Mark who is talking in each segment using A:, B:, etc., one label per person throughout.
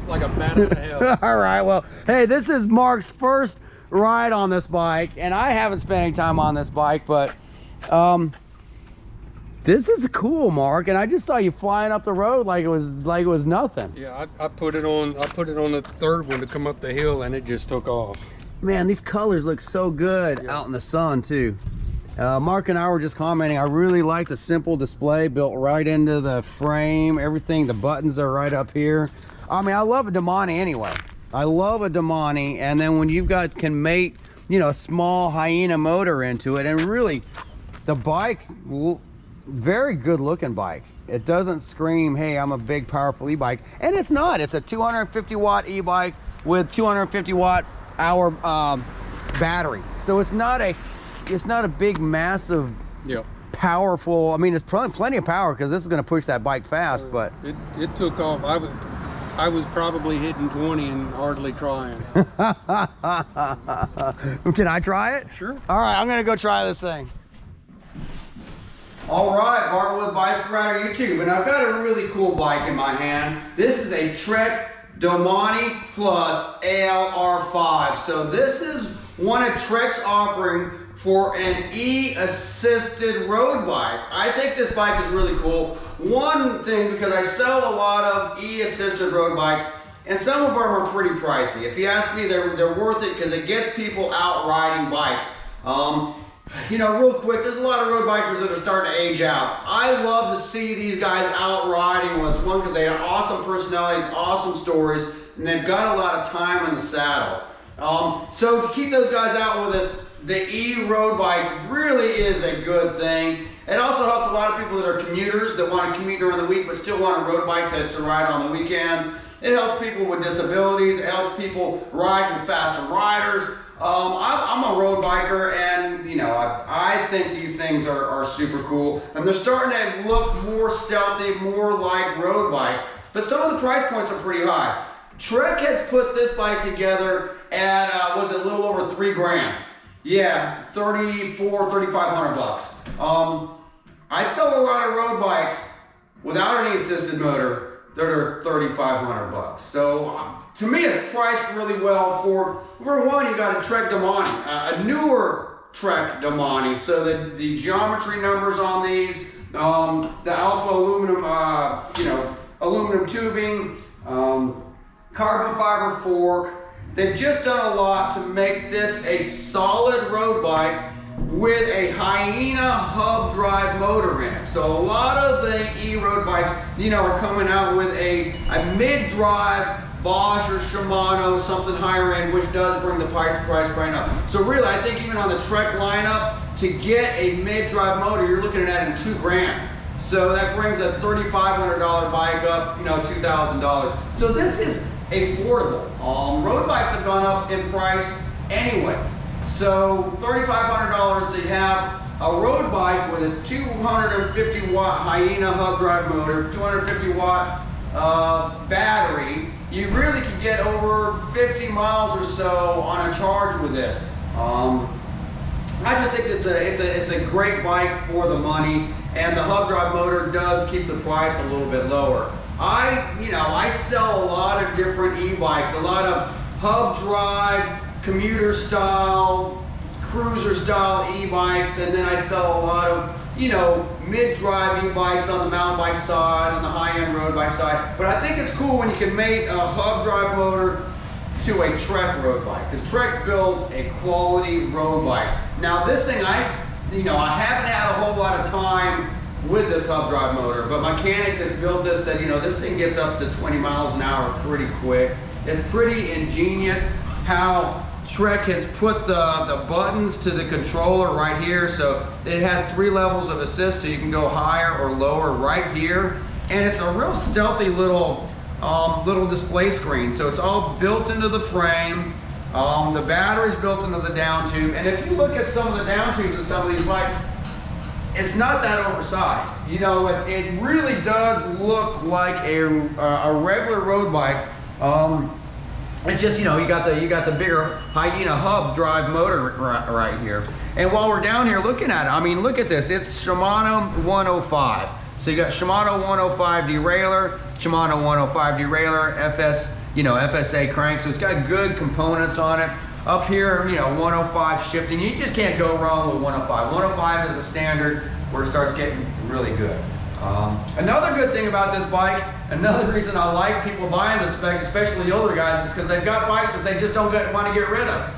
A: Like a bat out of hell.
B: All right, well, hey, this is Mark's first ride on this bike, and I haven't spent any time on this bike, but this is cool, Mark. And I just saw you flying up the road like it was nothing.
A: Yeah, I put it on the third one to come up the hill, and it just took off.
B: Man, these colors look so good out in the sun too. Mark and I were just commenting, I really like the simple display built right into the frame, everything, the buttons are right up here. I mean, I love a Domane anyway. I love a Domane, and then when you've got, can mate, you know, a small Hyena motor into it, and really, the bike, very good looking bike. It doesn't scream, hey, I'm a big powerful e-bike, and it's not. It's a 250 watt e-bike with 250 watt hour battery. So it's not a big, massive, powerful. I mean, it's probably plenty of power because this is going to push that bike fast. But
A: it took off. I was probably hitting 20 and hardly trying.
B: Can I try it?
A: Sure.
B: All right, I'm going to go try this thing. All right, Bart with Bicycle Rider YouTube, and I've got a really cool bike in my hand. This is a TREK Domane Plus ALR5. So this is one of TREK's offering for an E-assisted road bike. I think this bike is really cool. One thing, because I sell a lot of E-assisted road bikes, and some of them are pretty pricey. If you ask me, they're worth it because it gets people out riding bikes. You know, real quick, there's a lot of road bikers that are starting to age out. I love to see these guys out riding with one because they have awesome personalities, awesome stories, and they've got a lot of time in the saddle. So to keep those guys out with us, the e-road bike really is a good thing. It also helps a lot of people that are commuters that want to commute during the week but still want a road bike to ride on the weekends. It helps people with disabilities. It helps people ride with faster riders. I'm a road biker, and you know, I think these things are super cool, and they're starting to look more stealthy, more like road bikes, but some of the price points are pretty high. TREK has put this bike together at was it a little over $3 grand? Yeah, 3,500 bucks. I sell a lot of road bikes without any assisted motor that are 3,500 bucks. So to me, it's priced really well for one, you got a TREK Domane, a newer TREK Domane, so that the geometry numbers on these, the alpha aluminum, aluminum tubing, carbon fiber fork. They've just done a lot to make this a solid road bike with a Hyena hub drive motor in it. So a lot of the e-road bikes, you know, are coming out with a mid-drive Bosch or Shimano, something higher end, which does bring the price point up. So really, I think even on the TREK lineup, to get a mid-drive motor, you're looking at adding $2 grand. So that brings a $3,500 bike up, you know, $2,000. So this is affordable. Road bikes have gone up in price anyway. So $3,500 to have a road bike with a 250 watt Hyena hub drive motor, 250 watt battery. You really can get over 50 miles or so on a charge with this. I just think it's a great bike for the money, and the hub drive motor does keep the price a little bit lower. I sell a lot of different e-bikes, a lot of hub drive, commuter style, cruiser style e-bikes, and then I sell a lot of, you know, mid-drive e-bikes on the mountain bike side and the high-end road bike side. But I think it's cool when you can mate a hub drive motor to a TREK road bike, because TREK builds a quality road bike. Now this thing, I haven't had a whole lot of time with this hub drive motor, but my mechanic that's built this said, you know, this thing gets up to 20 miles an hour pretty quick. It's pretty ingenious how TREK has put the buttons to the controller right here. So it has 3 levels of assist, so you can go higher or lower right here. And it's a real stealthy little display screen. So it's all built into the frame. The battery's built into the down tube. And if you look at some of the down tubes of some of these bikes, it's not that oversized. You know, it really does look like a regular road bike. It's just, you know, you got the bigger Hyena hub drive motor right here. And while we're down here looking at it, I mean, look at this. It's Shimano 105. So you got Shimano 105 derailleur, Shimano 105 derailleur, FSA crank. So it's got good components on it. Up here, you know, 105 shifting. You just can't go wrong with 105. 105 is a standard where it starts getting really good. Another good thing about this bike, another reason I like people buying this spec, especially the older guys, is because they've got bikes that they just don't want to get rid of.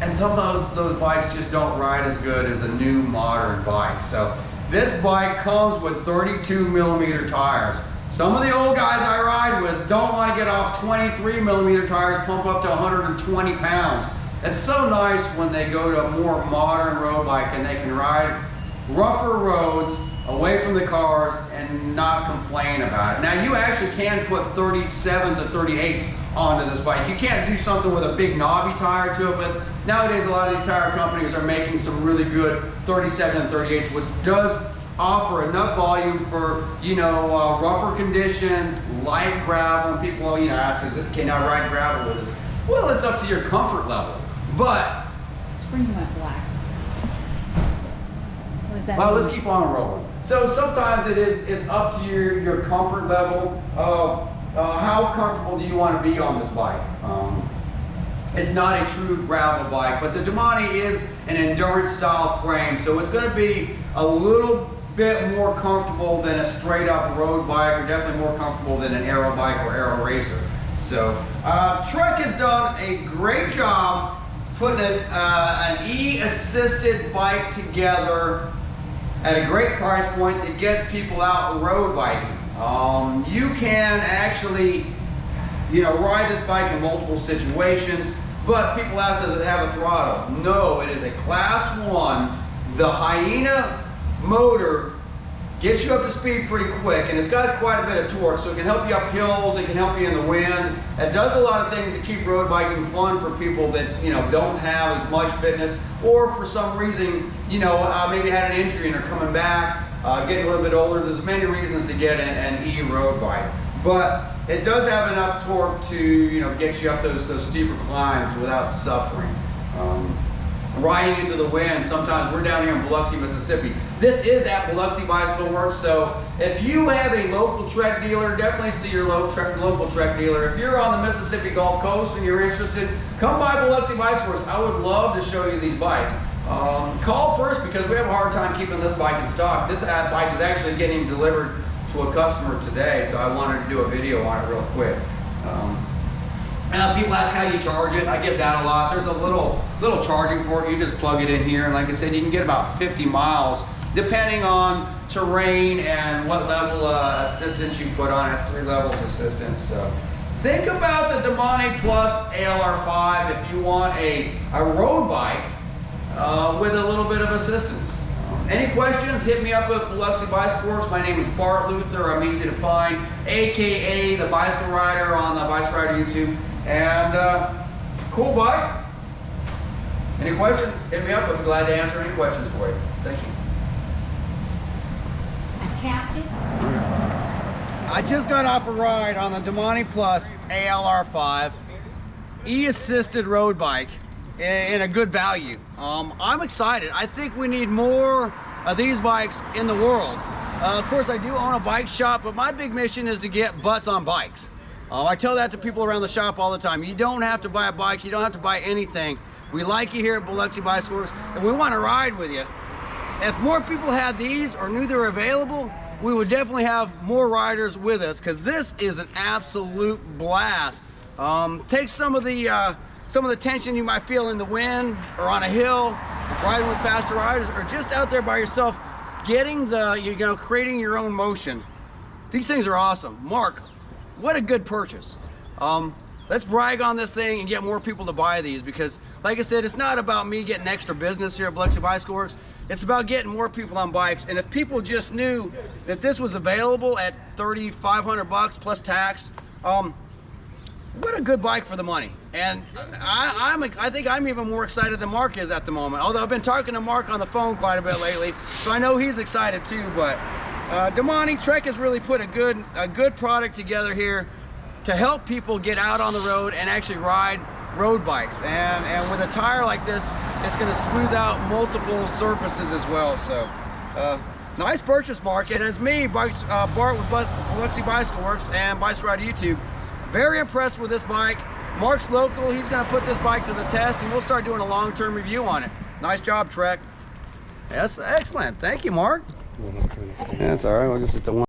B: And sometimes those bikes just don't ride as good as a new modern bike. So this bike comes with 32 millimeter tires. Some of the old guys I ride with don't want to get off 23 millimeter tires, pump up to 120 pounds. It's so nice when they go to a more modern road bike and they can ride rougher roads away from the cars and not complain about it. Now you actually can put 37s and 38s onto this bike. You can't do something with a big knobby tire to it, but nowadays a lot of these tire companies are making some really good 37 and 38s, which does offer enough volume for, you know, rougher conditions, light gravel. And people, you know, ask, can I ride gravel with this? Well, it's up to your comfort level, but
C: Screen went black. What does that
B: well,
C: mean?
B: let's keep on rolling. So sometimes it's up to your comfort level of how comfortable do you want to be on this bike. It's not a true gravel bike, but the Domane is an endurance style frame, so it's going to be a little bit more comfortable than a straight up road bike, or definitely more comfortable than an aero bike or aero racer. So TREK has done a great job putting an e-assisted bike together at a great price point that gets people out road biking. You can actually, you know, ride this bike in multiple situations, but people ask, does it have a throttle? No, it is a class 1. The Hyena motor gets you up to speed pretty quick, and it's got quite a bit of torque, so it can help you up hills, it can help you in the wind. It does a lot of things to keep road biking fun for people that, you know, don't have as much fitness, or for some reason, you know, maybe had an injury and are coming back, getting a little bit older. There's many reasons to get an e-road bike, but it does have enough torque to, you know, get you up those steeper climbs without suffering. Riding into the wind, sometimes we're down here in Biloxi, Mississippi. This is at Biloxi Bicycle Works, so if you have a local TREK dealer, definitely see your local TREK dealer. If you're on the Mississippi Gulf Coast and you're interested, come by Biloxi Bicycle Works. I would love to show you these bikes. Call first, because we have a hard time keeping this bike in stock. This bike is actually getting delivered to a customer today, so I wanted to do a video on it real quick. People ask how you charge it. I get that a lot. There's a little charging port. You just plug it in here, and like I said, you can get about 50 miles depending on terrain and what level assistance you put on. It has 3 levels of assistance. So think about the Domane Plus ALR5 if you want a road bike with a little bit of assistance. Any questions, hit me up at Biloxi Bicycle Works. My name is Bart Luther. I'm easy to find, aka the Bicycle Rider on the Bicycle Rider YouTube. And cool bike. Any questions? Hit me up. I'd be glad to answer any questions for you. Thank you.
C: I tapped it.
B: I just got off a ride on the Domane Plus ALR5 e-assisted road bike in a good value. I'm excited. I think we need more of these bikes in the world. Of course, I do own a bike shop, but my big mission is to get butts on bikes. I tell that to people around the shop all the time. You don't have to buy a bike. You don't have to buy anything. We like you here at Biloxi Bicycle Works, and we want to ride with you. If more people had these or knew they were available, we would definitely have more riders with us, because this is an absolute blast. Take some of the tension you might feel in the wind or on a hill, riding with faster riders, or just out there by yourself, getting creating your own motion. These things are awesome. Mark, what a good purchase. Let's brag on this thing and get more people to buy these, because like I said, it's not about me getting extra business here at Biloxi Bicycle Works. It's about getting more people on bikes. And if people just knew that this was available at $3,500 plus tax, what a good bike for the money. And I think I'm even more excited than Mark is at the moment. Although I've been talking to Mark on the phone quite a bit lately, so I know he's excited too. But Domane, TREK has really put a good product together here. to help people get out on the road and actually ride road bikes. And with a tire like this, it's going to smooth out multiple surfaces as well. So nice purchase, Mark. And as me, Bart with Biloxi Bicycle Works and Bicycle Rider YouTube, very impressed with this bike. Mark's local. He's going to put this bike to the test, and we'll start doing a long-term review on it. Nice job, Trek. That's excellent. Thank you, Mark. That's all right. We'll just hit the one.